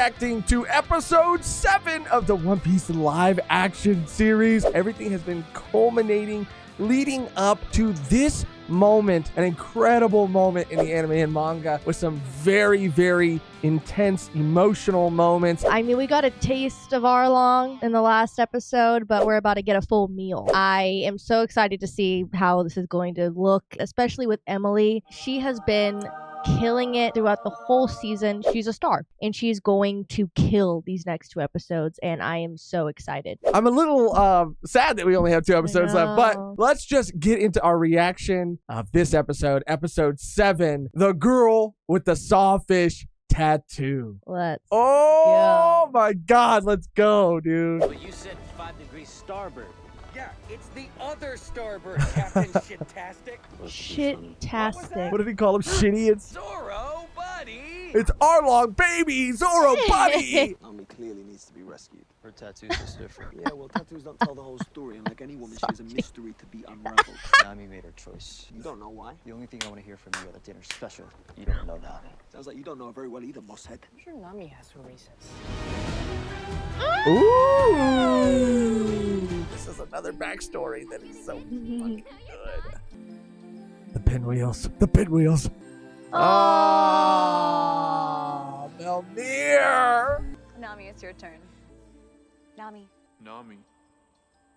reacting to episode 7 of the One Piece live action series. Everything has been culminating, leading up to this moment, an incredible moment in the anime and manga with some very, very intense emotional moments. I mean, we got a taste of Arlong in the last episode, but we're about to get a full meal. I am so excited to see how this is going to look, especially with Emily. She has been killing it throughout the whole season. She's a star, and she's going to kill these next 2 episodes, and I am so excited. I'm a little sad that we only have 2 episodes left, but let's just get into our reaction of this episode, episode 7, The Girl with the Sawfish Tattoo. Let's go. My God, let's go, dude. But you said 5 degrees starboard. Yeah, it's the other starboard, Captain Shit-tastic. Shit-tastic. What did he call him? Shitty? It's Zoro, buddy. It's Arlong, baby. Zoro, buddy. Nami clearly needs to be rescued. Her tattoos is different. Yeah, well, tattoos don't tell the whole story, and like any woman, she has a mystery to be unraveled. Nami made her choice. You don't know why? The only thing I want to hear from you at the dinner special, you don't know that. Sounds like you don't know her very well either, Mosshead. I'm sure Nami has her reasons. Ooh. This is another backstory that is so fucking good. The pinwheels. The pinwheels. Oh, Belmere. Nami, it's your turn. Nami. Nami.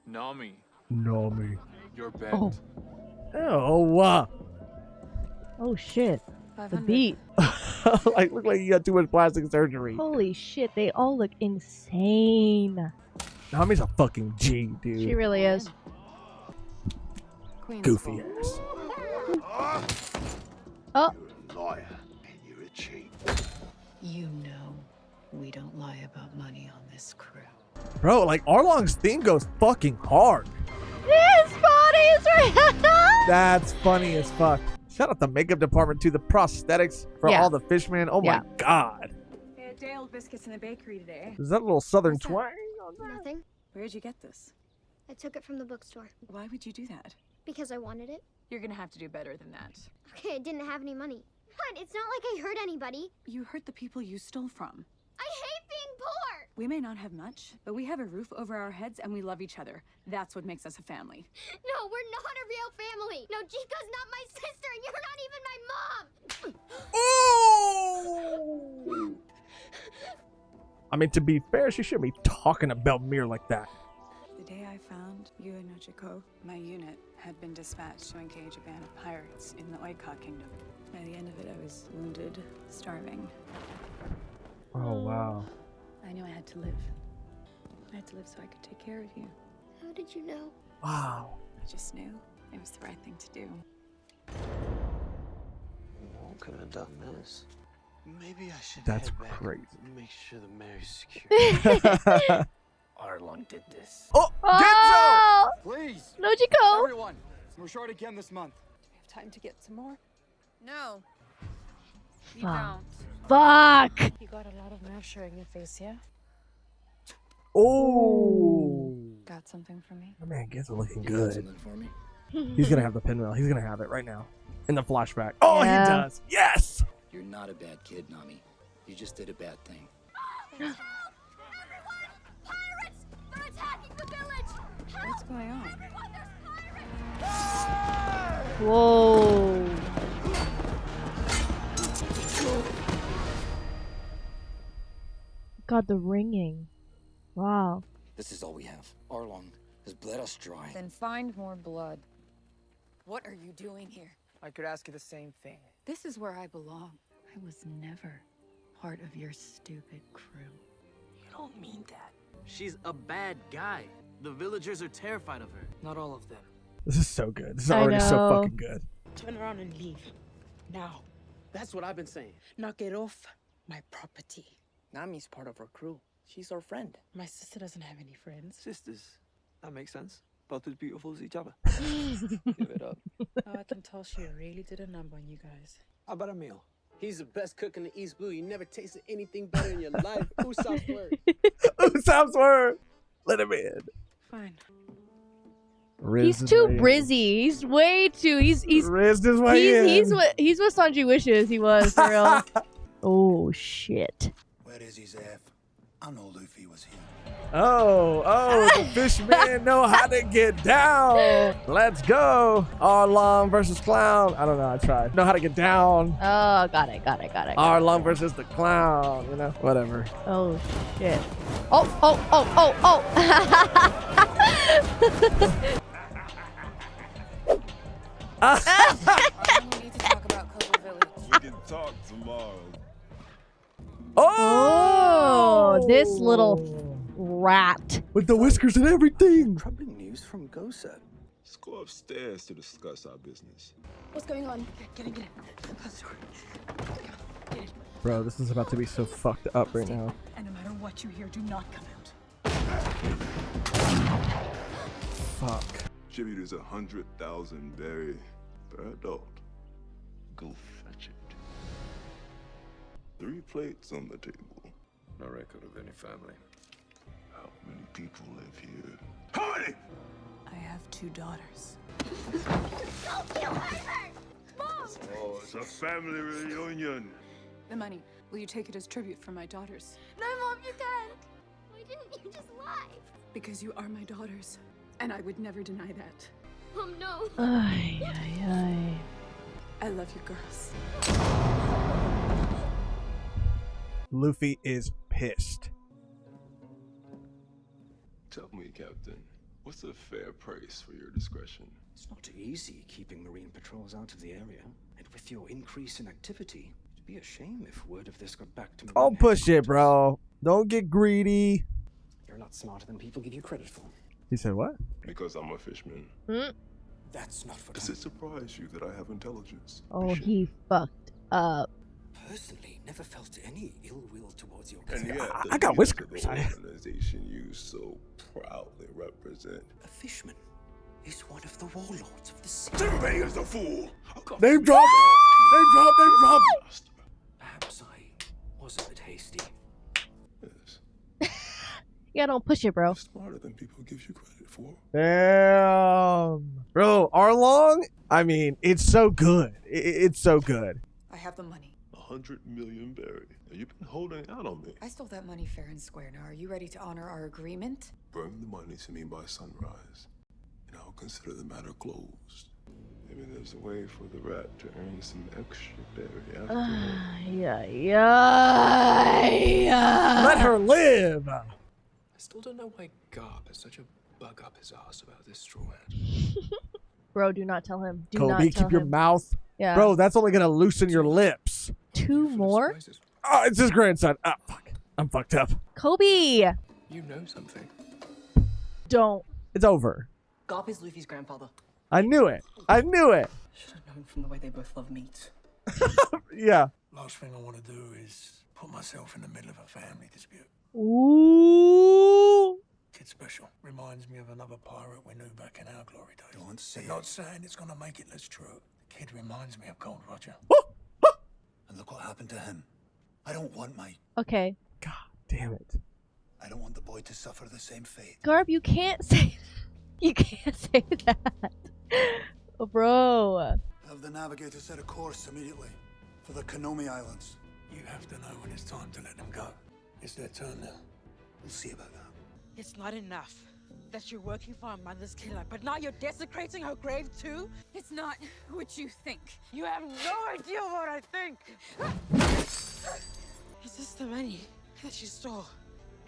Nami. Nami. You're bent. Oh. Oh, shit. The 500. beat. like, look like you got too much plastic surgery. Holy shit, they all look insane. Nami's a fucking G, dude. She really is. Queen's Goofy fault. ass. Oh. You're a liar, and you're a cheat. You know, we don't lie about money on this crew. Bro, like, Arlong's theme goes fucking hard. His body is right. That's funny as fuck. Shout out the makeup department to the prosthetics for all the fishmen. Oh my God. They had day-old biscuits in the bakery today. Is that a little southern twang on that? Nothing. Where'd you get this? I took it from the bookstore. Why would you do that? Because I wanted it. You're gonna have to do better than that. Okay, I didn't have any money. But it's not like I hurt anybody. You hurt the people you stole from. I hate being poor! We may not have much, but we have a roof over our heads and we love each other. That's what makes us a family. No, we're not a real family. No, Chico's not my sister and you're not even my mom! Ooh! I mean, to be fair, she shouldn't be talking about Belmere like that. The day I found you and Nochiko, my unit had been dispatched to engage a band of pirates in the Oika Kingdom. By the end of it, I was wounded, starving. Oh, wow. I knew I had to live. I had to live so I could take care of you. How did you know? Wow. I just knew it was the right thing to do. What could have done this? Maybe I should That's head back crazy. and make sure the mayor's secure. Arlong did this. Oh, Oh! Please, Nochiko! everyone. We're short again this month. Do we have time to get some more? No. You Fuck. don't. Fuck! You got a lot of moisture in your face, yeah? Oh. Got something for me? My man gets looking good. Something for me? He's going to have the pinwheel. He's going to have it right now. In the flashback. Oh, Yeah. he does. Yes. You're not a bad kid, Nami. You just did a bad thing. Everyone! Pirates! They're attacking the village! Help! What's going on? Everyone, there's pirates! Whoa. God, the ringing. Wow. This is all we have. Arlong has bled us dry. Then find more blood. What are you doing here? I could ask you the same thing. This is where I belong. I was never part of your stupid crew. You don't mean that. She's a bad guy. The villagers are terrified of her. Not all of them. This is so good. This is I already so know. fucking good. Turn around and leave. Now. That's what I've been saying. Now get off my property. Nami's part of our crew. She's our friend. My sister doesn't have any friends. Sisters. That makes sense. Both as beautiful as each other. Give it up. Oh, I can tell she really did a number on you guys. How about a meal? He's the best cook in the East Blue. You never tasted anything better in your life. Usopp's word. Usopp's word. Let him in. Fine. Riz He's is too way in. brizzy. He's way too. He's Riz his way in. he's what Sanji wishes he was for real. Oh shit. Where is his F? I know Luffy was here. Oh, the fishmen know how to get down. Let's go. Arlong versus Clown. I don't know. I tried. Know how to get down. Oh, got it. Arlong versus the Clown. You know, whatever. Oh, shit. Oh. We need to talk about Cocoa Village. We can talk tomorrow. Oh, this little rat. With the whiskers and everything. Troubling news from Gosa. Let's go upstairs to discuss our business. What's going on? Get in. Bro, this is about to be so fucked up right now. And no matter what you hear, do not come out. Fuck. Tribute is 100,000 berry per adult. Go fetch it. 3 plates on the table. No record of any family. How many people live here? How many? I have 2 daughters. Don't kill her! Mom! Oh, it's a family reunion. The money. Will you take it as tribute for my daughters? No, Mom, you can't. Why didn't you just lie? Because you are my daughters. And I would never deny that. Mom, no. Ay. I love you girls. Luffy is pissed. Tell me, Captain, what's a fair price for your discretion? It's not easy keeping Marine patrols out of the area. And with your increase in activity, it'd be a shame if word of this got back to Marine Don't push it, headquarters. bro. Don't get greedy. You're not smarter than people give you credit for. He said what? Because I'm a fishman. That's not what Does it surprise you that I have intelligence? Oh, he fucked up. personally never felt any ill will towards your And cousin. yet, I the got leaders whiskers. of the organization you so proudly represent. A fishman is one of the warlords of the sea. Everybody is a fool. Name drop. Name drop. Perhaps I was a bit hasty. Yes, Yeah, don't push it, bro. smarter than people give you credit for. Damn. Bro, Arlong, I mean, it's so good. It's so good. I have the money. 100 million berry. Now, you've been holding out on me. I stole that money fair and square. Now, are you ready to honor our agreement? Bring the money to me by sunrise, and I'll consider the matter closed. Maybe there's a way for the rat to earn some extra berry after all. Let her live. I still don't know why Garp is such a bug up his ass about this straw hat. Bro, do not tell him. Do Kobe, not tell keep your him. mouth. Yeah. Bro, that's only gonna loosen your lips. 2 more? Oh, it's his grandson. Ah, fuck. I'm fucked up. Kobe! You know something. Don't. It's over. Garp is Luffy's grandfather. I knew it. Should have known from the way they both love meat. Yeah. Last thing I want to do is put myself in the middle of a family dispute. Ooh. Kid special. Reminds me of another pirate we knew back in our glory days. Don't say I'm not saying it's gonna make it less true. The kid reminds me of Gold Roger. And look what happened to him. I don't want my... Okay. God damn it. I don't want the boy to suffer the same fate. Garb, you can't say You can't say that. Oh, bro. Have the navigator set a course immediately for the Konomi Islands. You have to know when it's time to let them go. It's their turn now. We'll see about that. It's not enough that you're working for our mother's killer, but now you're desecrating her grave too? It's not what you think. You have no idea what I think. Is this the money that you stole?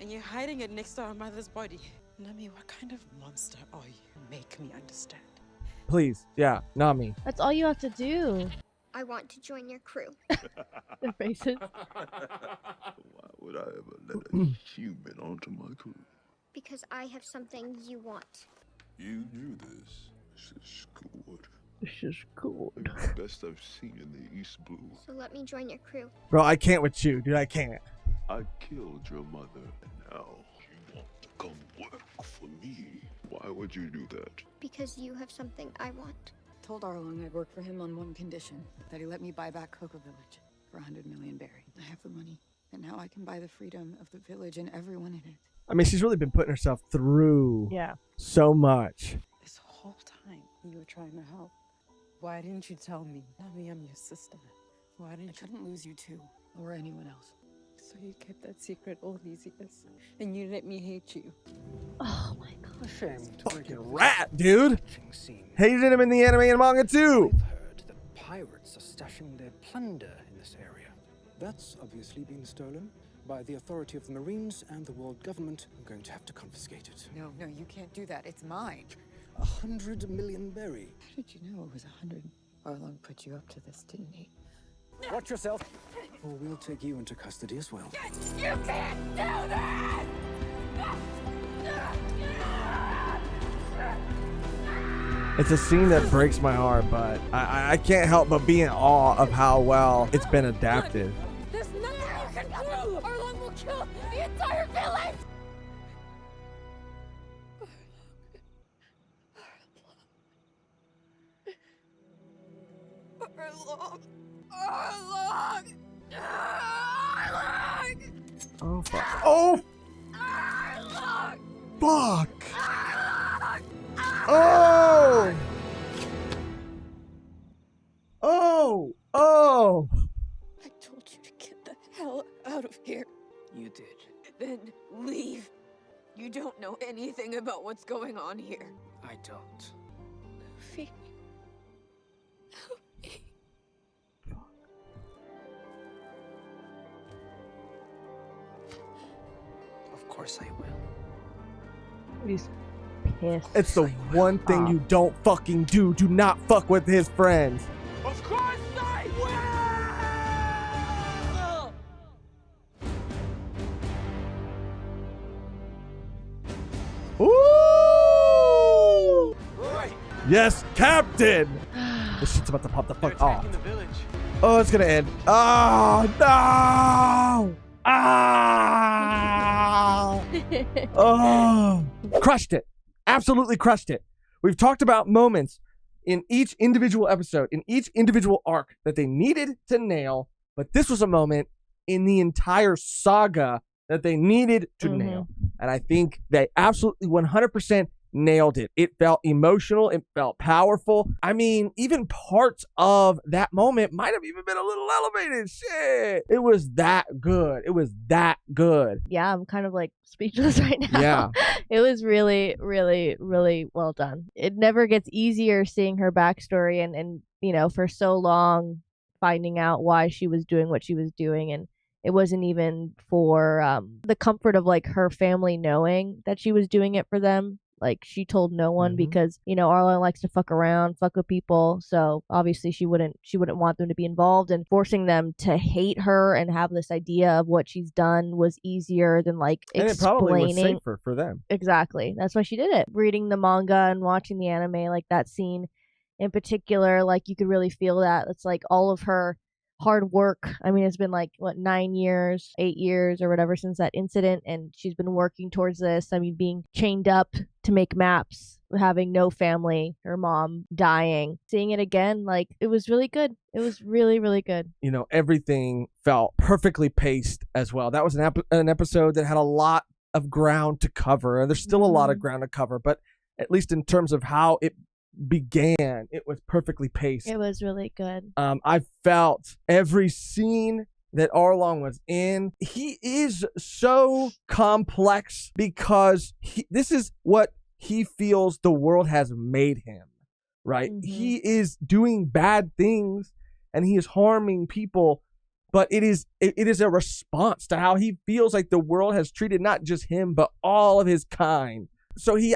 And you're hiding it next to our mother's body? Nami, what kind of monster are you? Make me understand. Please. Yeah. Nami. That's all you have to do. I want to join your crew. The faces. Why would I ever let a human onto my crew? Because I have something you want. You knew this. This is good. This is cool. Maybe the best I've seen in the East Blue. So let me join your crew. Bro, I can't with you, dude. I can't. I killed your mother, and now you want to come work for me. Why would you do that? Because you have something I want. Told Arlong I'd work for him on one condition, that he let me buy back Cocoa Village for 100 million berry. I have the money, and now I can buy the freedom of the village and everyone in it. I mean, she's really been putting herself through so much. This whole time you were trying to help. Why didn't you tell me? Nami, I'm your sister. Why didn't I couldn't lose you too, or anyone else. So you kept that secret all these years, and you let me hate you. Oh my god. A shame to break it. Rat, dude. Hated him in the anime and manga too. I've heard that pirates are stashing their plunder in this area. That's obviously been stolen by the authority of the Marines and the world government. I'm going to have to confiscate it. No, you can't do that. It's mine. 100 million berry. How did you know it was 100? Arlong put you up to this, didn't he? Watch yourself, or we'll take you into custody as well. You can't do this! It's a scene that breaks my heart, but I can't help but be in awe of how well it's been adapted. There's nothing you can do! Arlong will kill the entire village! Arlong! Oh, fuck. Oh! Fuck! Oh! Oh! Oh! I told you to get the hell out of here. You did. Then leave. You don't know anything about what's going on here. I don't. Luffy. Of course I will. He's pissed. It's the one thing you don't fucking do. Do not fuck with his friends. Of course I will! Ooh! Right. Yes, Captain! This shit's about to pop the fuck off. The village. Oh, it's gonna end. Oh, no! Ah! Oh, crushed it. Absolutely crushed it. We've talked about moments in each individual episode, in each individual arc that they needed to nail, but this was a moment in the entire saga that they needed to nail. And I think they absolutely 100% nailed it. It felt emotional. It felt powerful. I mean, even parts of that moment might have even been a little elevated. Shit. It was that good. It was that good. Yeah, I'm kind of like speechless right now. Yeah. It was really, really, really well done. It never gets easier seeing her backstory and you know, for so long finding out why she was doing what she was doing. And it wasn't even for the comfort of like her family knowing that she was doing it for them. Like she told no one because, you know, Arlo likes to fuck around, fuck with people. So obviously she wouldn't want them to be involved, and forcing them to hate her and have this idea of what she's done was easier than like And explaining. it probably was safer for them. Exactly. That's why she did it. Reading the manga and watching the anime, like that scene in particular, like you could really feel that. It's like all of her hard work. I mean, it's been like, what, 8 years or whatever since that incident, and she's been working towards this. I mean, being chained up to make maps, having no family, her mom dying. Seeing it again, like, it was really good. It was really, really good. You know, everything felt perfectly paced as well. That was an episode that had a lot of ground to cover, and there's still a lot of ground to cover, but at least in terms of how it began, it was perfectly paced. It was really good. I felt every scene that Arlong was in. He is so complex because this is what he feels the world has made him, right? He is doing bad things and he is harming people, but it is a response to how he feels like the world has treated not just him, but all of his kind. So he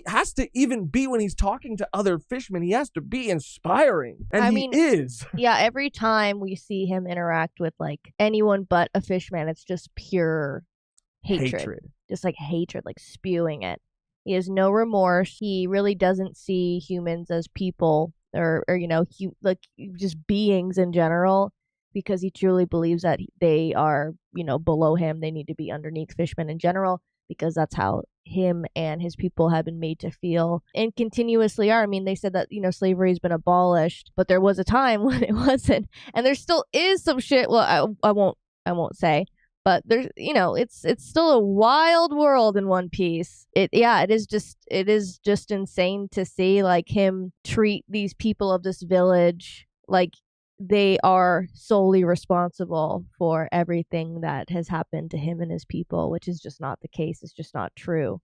has to even be, when he's talking to other fishermen, he has to be inspiring. And he is. Yeah, every time we see him interact with like anyone but a fishman, it's just pure hatred. Just like hatred, like spewing it. He has no remorse. He really doesn't see humans as people or you know, like just beings in general, because he truly believes that they are, you know, below him. They need to be underneath fishmen in general, because that's how him and his people have been made to feel, and continuously are. I mean, they said that, you know, slavery has been abolished, but there was a time when it wasn't, and there still is some shit. Well, I won't say, but there's, you know, it's still a wild world in One Piece. It is just insane to see like him treat these people of this village like they are solely responsible for everything that has happened to him and his people, which is just not the case. It's just not true.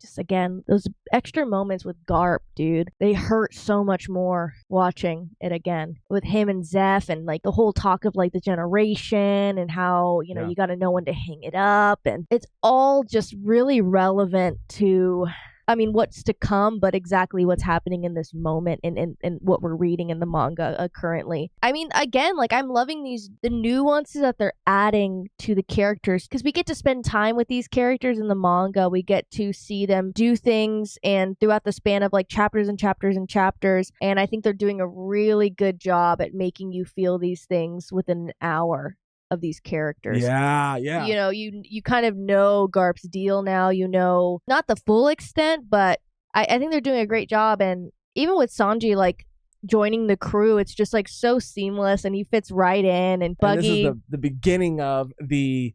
Just again, those extra moments with Garp, dude, they hurt so much more watching it again with him and Zeph, and like the whole talk of like the generation and how, you know, you got to know when to hang it up. And it's all just really relevant to, I mean, what's to come, but exactly what's happening in this moment and what we're reading in the manga currently. I mean, again, like I'm loving the nuances that they're adding to the characters, because we get to spend time with these characters in the manga. We get to see them do things and throughout the span of like chapters and chapters and chapters. And I think they're doing a really good job at making you feel these things within an hour of these characters. Yeah. You know, you kind of know Garp's deal now, you know, not the full extent, but I think they're doing a great job. And even with Sanji, like joining the crew, it's just like so seamless and he fits right in. And Buggy. And this is the beginning of the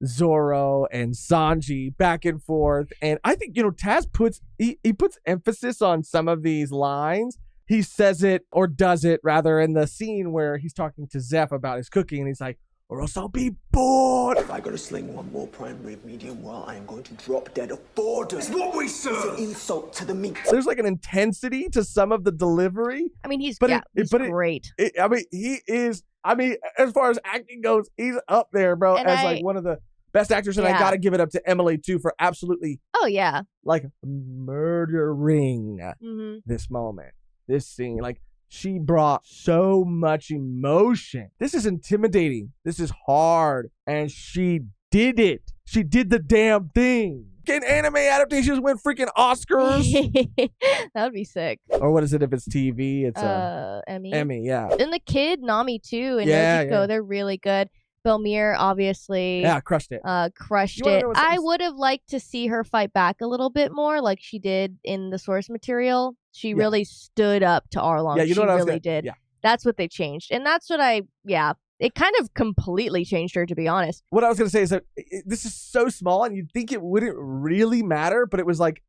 Zoro and Sanji back and forth. And I think, you know, Taz puts emphasis on some of these lines. He says it, or does it rather, in the scene where he's talking to Zeph about his cooking, and he's like, or else I'll be bored. If I gotta sling one more prime rib medium well, I am going to drop dead of boredom. It's what we serve. It's an insult to the meat. There's like an intensity to some of the delivery. I mean, he's great. He is, I mean, as far as acting goes, he's up there, bro, and like one of the best actors. And I gotta give it up to Emily too for absolutely, like murdering this moment, this scene. Like, she brought so much emotion. This is intimidating. This is hard. And she did it. She did the damn thing. Can anime adaptations win freaking Oscars? That would be sick. Or what is it if it's TV? It's Emmy. Emmy, yeah. And the kid, Nami too, and Nojiko, they're really good. Belmere, obviously. Yeah, crushed it. Crushed it. I would have liked to see her fight back a little bit more like she did in the source material. She really stood up to Arlong. Yeah, you know what she really did. Yeah. That's what they changed. And that's what it kind of completely changed her, to be honest. What I was going to say is that this is so small and you'd think it wouldn't really matter, but it was like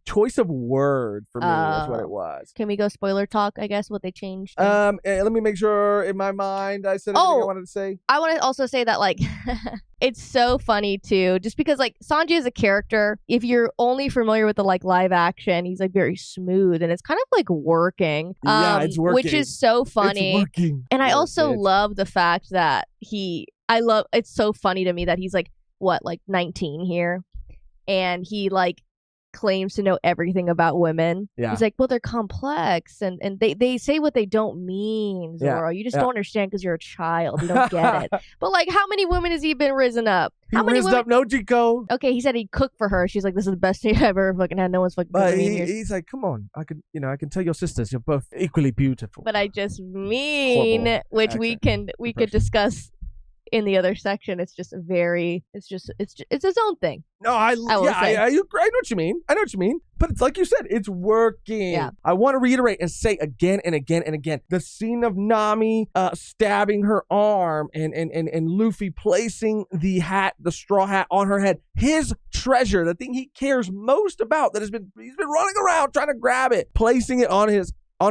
choice of word for me is what it was. Can we go spoiler talk, I guess, what they changed? Let me make sure in my mind I said everything I wanted to say. I want to also say that, like, it's so funny too, just because like Sanji is a character, if you're only familiar with the like live action, he's like very smooth and it's kind of like working. It's working. Which is so funny. It's working. And I also love the fact that it's so funny to me that he's like, what, like 19 here? And he like claims to know everything about women. He's like, well, they're complex and they say what they don't mean, Zoro. You just don't understand because you're a child. You don't get it. But like, how many women has he been risen up? How many risen up Nojiko? Okay, he said he'd cook for her. She's like, this is the best thing I've ever fucking had. No one's fucking But he's like, come on, I can tell your sisters you're both equally beautiful. But I just mean, horrible which accent. we could discuss in the other section. It's just it's its own thing. No, I know what you mean. I know what you mean. But it's like you said, it's working. Yeah. I want to reiterate and say again and again and again, the scene of Nami stabbing her arm and Luffy placing the straw hat on her head, his treasure, the thing he cares most about, that he's been running around trying to grab it, placing it on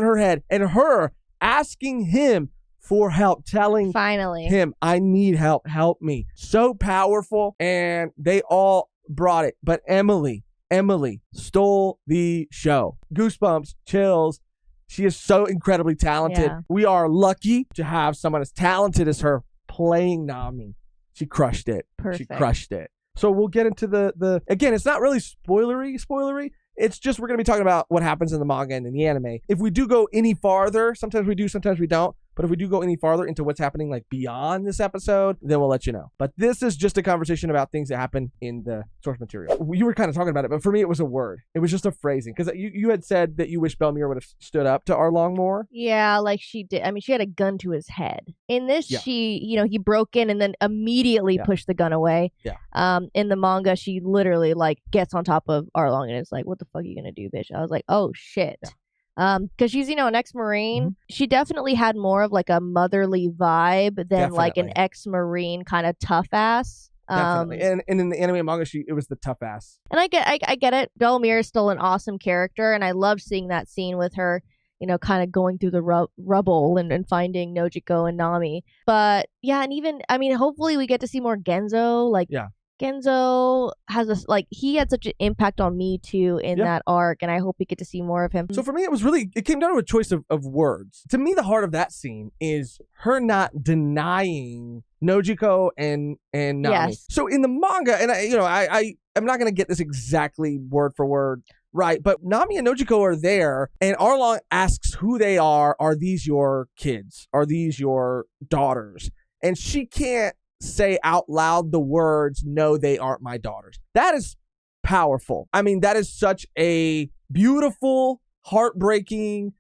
her head, and her asking him for help, telling him, I need help me. So powerful, and they all brought it. But Emily stole the show. Goosebumps, chills. She is so incredibly talented. Yeah. We are lucky to have someone as talented as her playing Nami. She crushed it. Perfect. She crushed it. So we'll get into the again, it's not really spoilery. It's just we're going to be talking about what happens in the manga and in the anime. If we do go any farther, sometimes we do, sometimes we don't. But if we do go any farther into what's happening like beyond this episode, then we'll let you know. But this is just a conversation about things that happen in the source material. You were kind of talking about it, but for me, it was a word. It was just a phrasing. Because you had said that you wish Belmere would have stood up to Arlong more. Yeah, like she did. I mean, she had a gun to his head. In this, he broke in and then immediately pushed the gun away. Yeah. In the manga, she literally like gets on top of Arlong and is like, what the fuck are you going to do, bitch? I was like, oh, shit. Yeah. Because she's, an ex-Marine. She definitely had more of like a motherly vibe than like an ex-Marine kind of tough ass. Definitely. And in the anime and manga, it was the tough ass. And I get it. Belmere is still an awesome character, and I love seeing that scene with her, kind of going through the rubble and finding Nojiko and Nami. But yeah, and even, hopefully we get to see more Genzo. Genzo has he had such an impact on me too in that arc, and I hope we get to see more of him. So for me, it came down to a choice of words. To me, the heart of that scene is her not denying Nojiko and Nami. Yes. So in the manga, and I'm not going to get this exactly word for word right, but Nami and Nojiko are there, and Arlong asks who they are. Are these your kids? Are these your daughters? And she can't say out loud the words, no, they aren't my daughters. That is powerful. That is such a beautiful, heartbreaking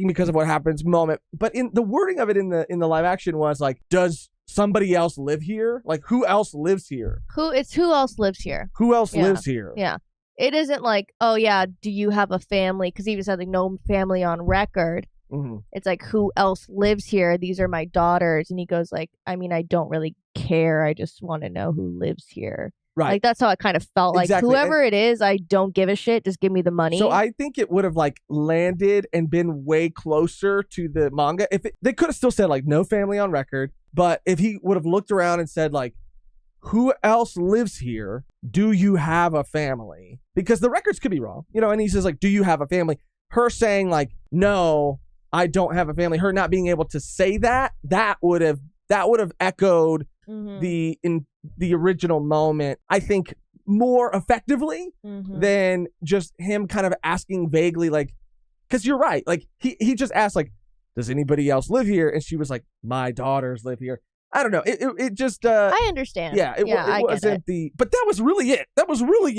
because of what happens moment. But in the wording of it in the live action was like, does somebody else live here? Like, who else lives here? Who else lives here? Who else lives here? Yeah. It isn't like, oh yeah, do you have a family? Because he even said like no family on record. Mm-hmm. It's like, who else lives here? These are my daughters. And he goes like, I don't really care. I just want to know who lives here. Right. Like, that's how it kind of felt. Exactly. Like, whoever it is, I don't give a shit. Just give me the money. So I think it would have like landed and been way closer to the manga. They could have still said like no family on record, but if he would have looked around and said like, who else lives here? Do you have a family? Because the records could be wrong, and he says like, do you have a family? Her saying like, no, I don't have a family. Her not being able to say that would have echoed in the original moment, I think, more effectively than just him kind of asking vaguely, like, because you're right. Like he just asked like, does anybody else live here? And she was like, my daughters live here. I don't know. It just I understand. Yeah, it wasn't but that was really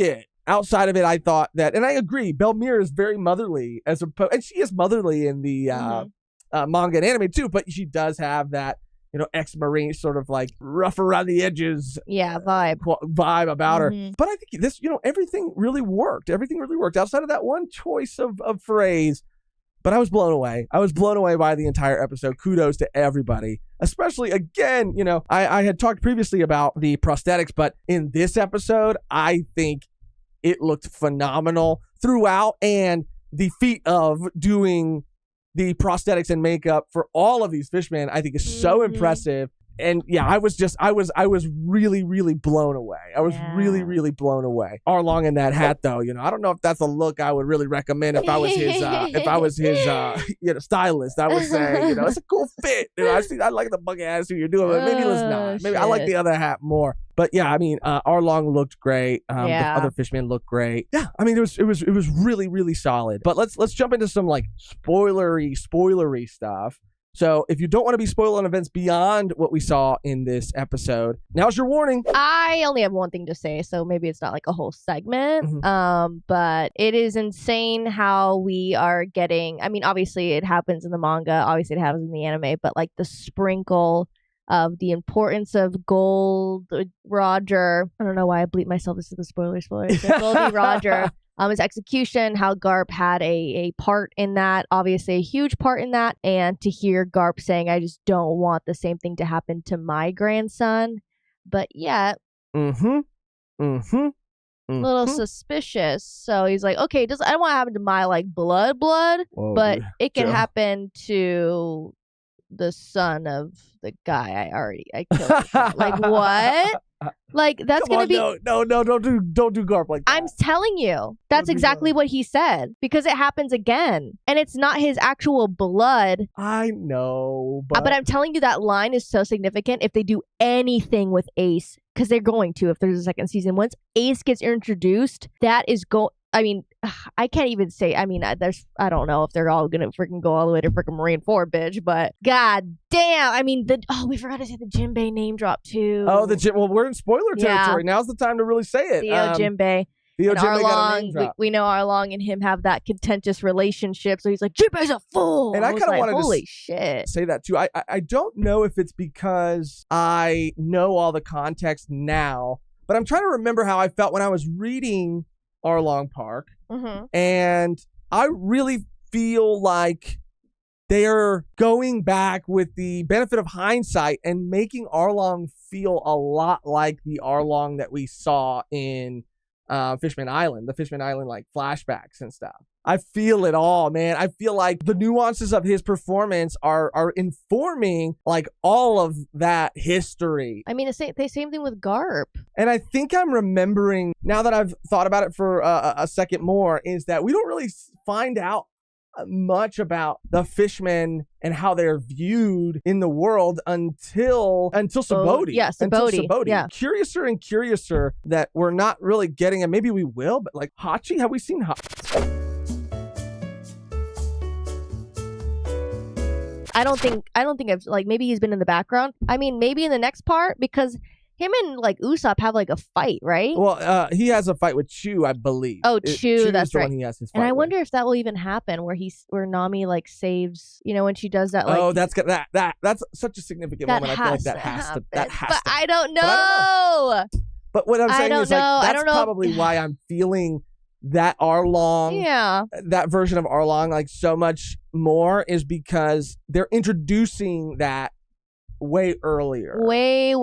it. Outside of it, I thought that, and I agree, Belmira is very motherly and she is motherly in the manga and anime too, but she does have that, ex-Marine sort of like rough around the edges vibe about her. But I think this, everything really worked. Outside of that one choice of phrase. But I was blown away. By the entire episode. Kudos to everybody. Especially, again, I had talked previously about the prosthetics, but in this episode, I think it looked phenomenal throughout, and the feat of doing the prosthetics and makeup for all of these fishmen, I think, is so impressive. And yeah, I was really, really blown away. Really, really blown away. Arlong in that hat, though, I don't know if that's a look I would really recommend if I was his stylist. I would say, it's a cool fit. I like the bug ass you're doing, but maybe let's not. Maybe I like the other hat more. But yeah, Arlong looked great. The other fishmen looked great. Yeah, it was really, really solid. But let's jump into some like spoilery stuff. So if you don't want to be spoiled on events beyond what we saw in this episode, now's your warning. I only have one thing to say, so maybe it's not like a whole segment. But it is insane how we are getting, obviously it happens in the manga, obviously it happens in the anime, but like the sprinkle of the importance of Gold Roger. I don't know why I bleep myself. This is the spoiler. So Goldie Roger. His execution, how Garp had a part in that, obviously a huge part in that. And to hear Garp saying, I just don't want the same thing to happen to my grandson. But yet, a little suspicious. So he's like, okay, I don't want to happen to my like blood, but it can happen to the son of the guy I killed. Like, what? Like, that's gonna be no, don't do Garp like that. I'm telling you, that's exactly what he said, because it happens again, and it's not his actual blood. I know, but I'm telling you, that line is so significant. If they do anything with Ace, because they're going to, if there's a second season, once Ace gets introduced, that is I can't even say. I don't know if they're all gonna freaking go all the way to freaking Marine 4, bitch. But god damn, we forgot to say the Jinbei name drop too. Oh, well, we're in spoiler territory. Now's the time to really say it. Theo Jinbei. Theo and Jinbei Arlong, got a name drop. we know Arlong and him have that contentious relationship. So he's like, Jinbei's a fool. And I kind of wanted holy to shit. say that too. I don't know if it's because I know all the context now, but I'm trying to remember how I felt when I was reading Arlong Park. And I really feel like they're going back with the benefit of hindsight and making Arlong feel a lot like the Arlong that we saw in Fishman Island, the Fishman Island like flashbacks and stuff. I feel it all, man. I feel like the nuances of his performance are informing like all of that history. I mean, the same thing with Garp. And I think I'm remembering, now that I've thought about it for a second more, is that we don't really find out much about the fishmen and how they're viewed in the world until Subodhi. Yeah, Subodhi. Until Subodhi. Yeah. Curiouser and curiouser that we're not really getting, and maybe we will, but like Hachi, have we seen Hachi? I don't think I've, like, maybe he's been in the background. I mean, maybe in the next part, because him and like Usopp have like a fight, right? Well, he has a fight with Chu, I believe. Oh, Chu, that's the right. one he has his fight And I with. wonder if that will even happen, where Nami like saves, when she does that. Like, that's such a significant moment. I feel like that has to. But I don't know. But what I'm saying is like I that's don't know. probably why I'm feeling that Arlong, that version of Arlong, like so much more, is because they're introducing that way earlier. Way.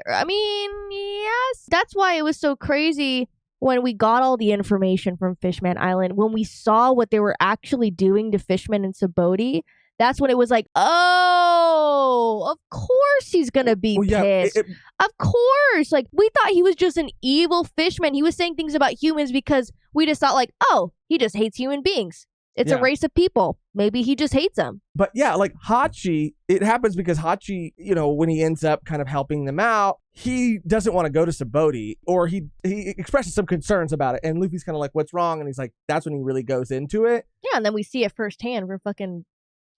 I mean, yes. That's why it was so crazy when we got all the information from Fishman Island, when we saw what they were actually doing to Fishman and Subodhi. That's when it was like, oh, of course he's going to be pissed. Of course. Like, we thought he was just an evil fishman. He was saying things about humans because we just thought like, oh, he just hates human beings. It's a race of people. Maybe he just hates them. But yeah, like Hachi, it happens because Hachi, when he ends up kind of helping them out, he doesn't want to go to Subodhi, or he expresses some concerns about it. And Luffy's kind of like, what's wrong? And he's like, that's when he really goes into it. Yeah, and then we see it firsthand from fucking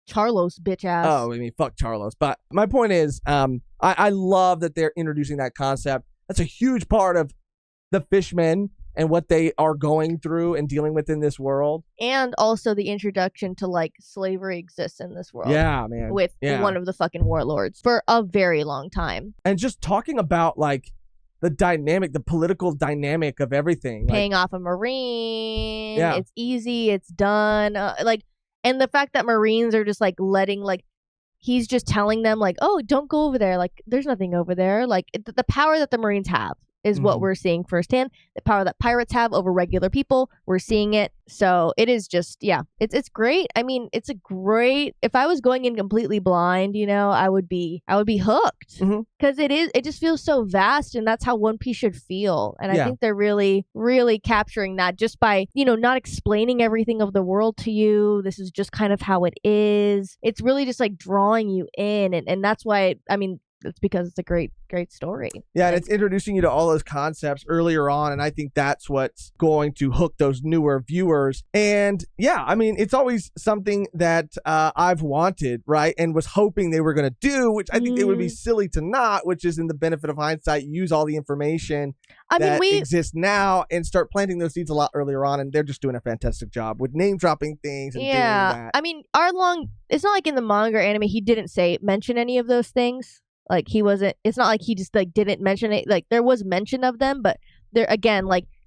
Charlos bitch ass. Oh, I mean, fuck Charlos. But my point is, I love that they're introducing that concept. That's a huge part of the fishmen and what they are going through and dealing with in this world. And also the introduction to like slavery exists in this world. Yeah, man. With one of the fucking warlords for a very long time. And just talking about like the political dynamic of everything. Paying off a Marine. Yeah. It's easy. It's done. And the fact that Marines are just like letting, like, he's just telling them like, oh, don't go over there. Like, there's nothing over there. Like, the power that the Marines have is what we're seeing firsthand. The power that pirates have over regular people, we're seeing it. So it is just, it's great. I mean, it's a great, if I was going in completely blind, I would be hooked, because it just feels so vast, and that's how One Piece should feel. And I think they're really, really capturing that just by, not explaining everything of the world to you. This is just kind of how it is. It's really just like drawing you in. And that's why, it's because it's a great story. Yeah, and it's introducing you to all those concepts earlier on, and I think that's what's going to hook those newer viewers. And yeah, it's always something that I've wanted, right, and was hoping they were going to do, which I think it would be silly to not, which is, in the benefit of hindsight, use all the information that exists now and start planting those seeds a lot earlier on, and they're just doing a fantastic job with name-dropping things and doing that. Arlong, it's not like in the manga or anime he didn't mention any of those things. Like, it's not like he just like didn't mention it. Like, there was mention of them, but they're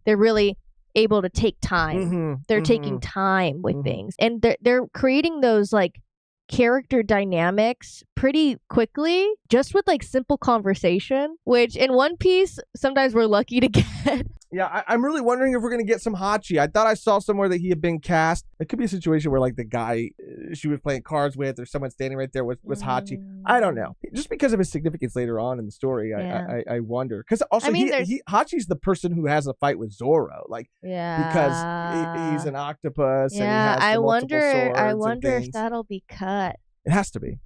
really able to take time. They're taking time with things, and they're creating those like character dynamics pretty quickly, just with like simple conversation, which in One Piece sometimes we're lucky to get. Yeah, I'm really wondering if we're going to get some Hachi. I thought I saw somewhere that he had been cast. It could be a situation where like the guy she was playing cards with, or someone standing right there was Hachi. I don't know. Just because of his significance later on in the story, I wonder. Because also Hachi's the person who has a fight with Zoro, like, because he's an octopus. And he has the multiple swords. I wonder if that'll be cut. It has to be.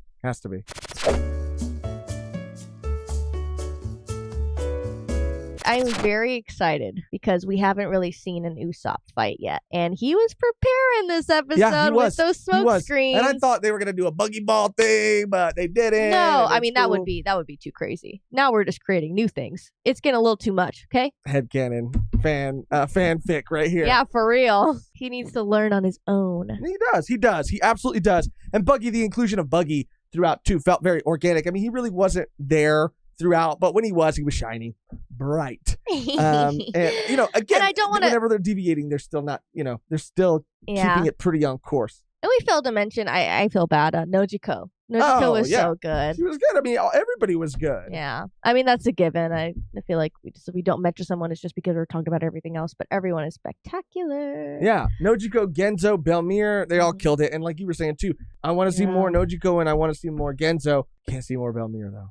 I'm very excited because we haven't really seen an Usopp fight yet, and he was preparing this episode with those smoke screens. And I thought they were gonna do a buggy ball thing, but they didn't. No, that would be too crazy. Now we're just creating new things. It's getting a little too much. Okay. Headcanon fanfic right here. Yeah, for real. He needs to learn on his own. And he does. He absolutely does. And the inclusion of Buggy throughout too felt very organic. He really wasn't there throughout, but when he was shining bright. And again, and I don't want to, whenever they're deviating, they're still not, they're still keeping it pretty on course. And we failed to mention, I feel bad, Nojiko. Nojiko was so good. She was good. I mean, everybody was good. Yeah. I mean, that's a given. I feel like we don't mention someone, it's just because we're talking about everything else, but everyone is spectacular. Yeah. Nojiko, Genzo, Belmir, they all killed it. And like you were saying, too, I want to see more Nojiko and I want to see more Genzo. Can't see more Belmir, though.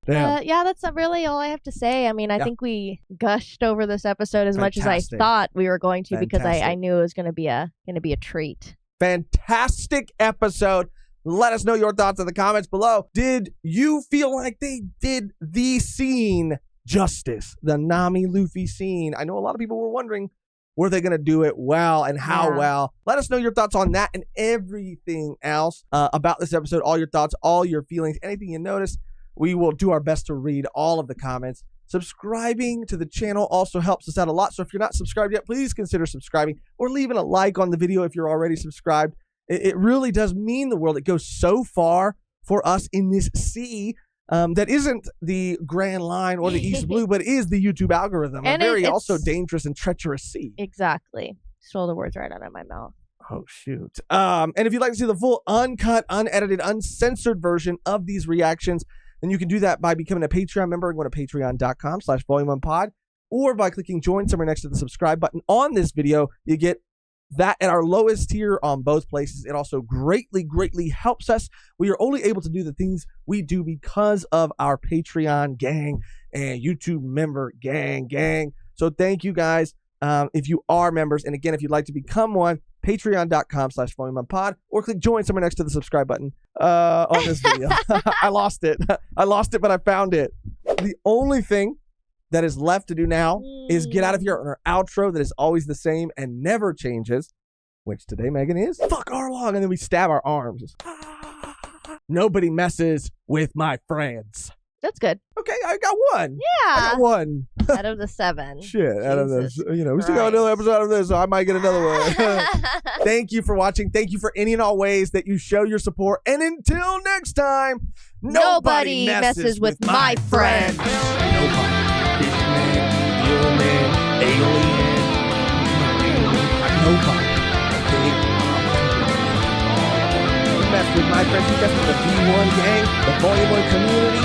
Damn. Yeah, that's not really all I have to say. I mean, I think we gushed over this episode as much as I thought we were going to because I knew it was going to be a treat. Fantastic episode. Let us know your thoughts in the comments below. Did you feel like they did the scene justice? The Nami Luffy scene. I know a lot of people were wondering, were they going to do it well and how well? Let us know your thoughts on that and everything else about this episode. All your thoughts, all your feelings, anything you notice. We will do our best to read all of the comments. Subscribing to the channel also helps us out a lot. So if you're not subscribed yet, please consider subscribing or leaving a like on the video if you're already subscribed. It really does mean the world. It goes so far for us in this sea that isn't the Grand Line or the East Blue, but is the YouTube algorithm. And a very also dangerous and treacherous sea. Exactly. Stole the words right out of my mouth. Oh, shoot. And if you'd like to see the full uncut, unedited, uncensored version of these reactions, then you can do that by becoming a Patreon member and going to patreon.com/volume1pod, or by clicking join somewhere next to the subscribe button on this video. You get that at our lowest tier on both places. It also greatly, greatly helps us. We are only able to do the things we do because of our Patreon gang and YouTube member gang. So thank you guys if you are members. And again, if you'd like to become one, patreon.com/volume1pod, or click join somewhere next to the subscribe button on this video. I lost it, but I found it. The only thing that is left to do now is get out of here on our outro that is always the same and never changes, which today, Megan, is fuck Arlong, and then we stab our arms. Nobody messes with my friends. That's good. Okay, I got one. Yeah. I got one. Out of the 7. Shit, out of this. You know, we still got another episode of this, so I might get another one. Thank you for watching. Thank you for any and all ways that you show your support. And until next time, nobody messes with my friends. Nobody. Fishman, human, alien, nobody. Okay? You mess with my friends, you mess with the V1 gang, the Volume 1 community.